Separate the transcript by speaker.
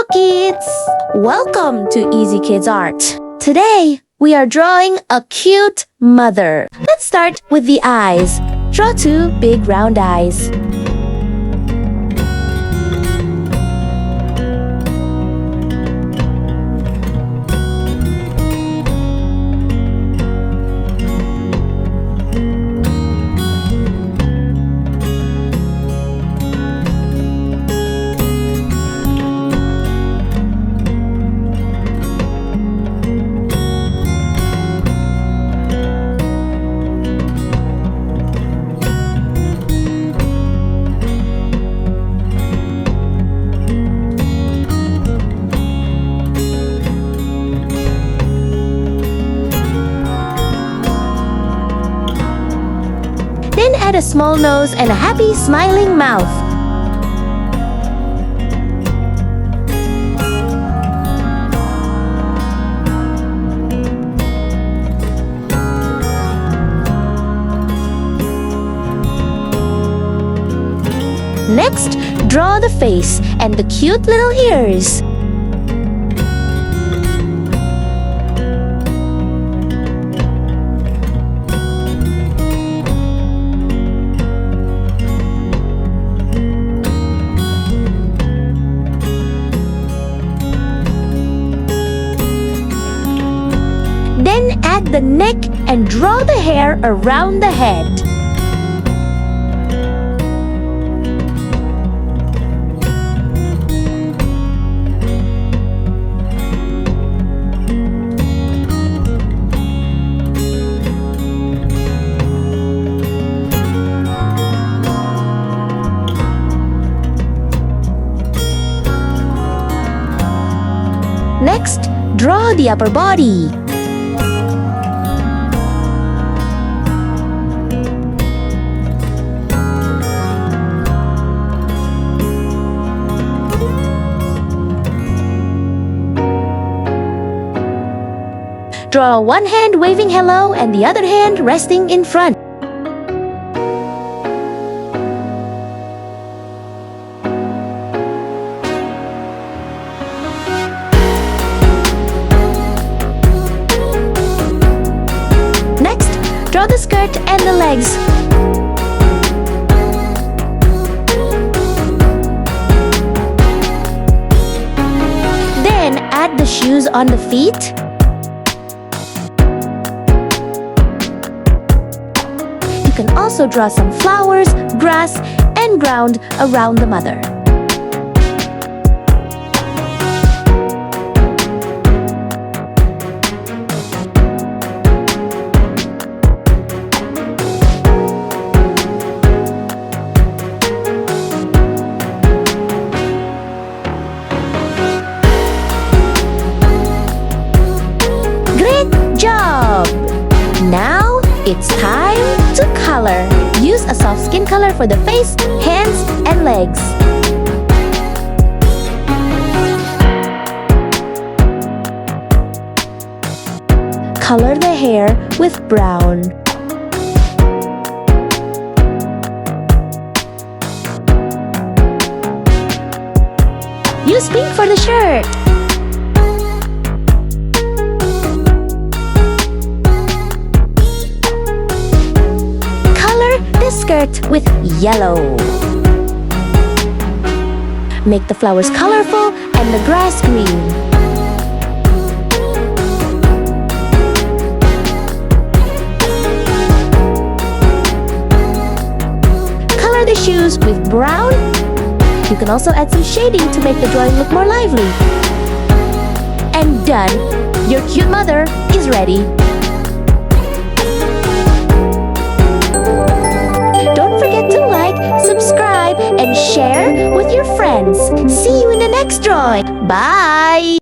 Speaker 1: Hello kids! Welcome to Easy Kids Art. Today, we are drawing a cute mother. Let's start with the eyes. Draw two big round eyes. Then add a small nose and a happy smiling mouth. Next, draw the face and the cute little ears. Then add the neck and draw the hair around the head. Next, draw the upper body. Draw one hand waving hello and the other hand resting in front. Next, draw the skirt and the legs. Then add the shoes on the feet. You can also draw some flowers, grass, and ground around the mother. Great job! Now it's time to color. Use a soft skin color for the face, hands, and legs. Color the hair with brown. Use pink for the shirt. Skirt with yellow. Make the flowers colorful and the grass green. Color the shoes with brown. You can also add some shading to make the drawing look more lively. And done! Your cute mother is ready. Don't forget to like, subscribe, and share with your friends. See you in the next drawing. Bye!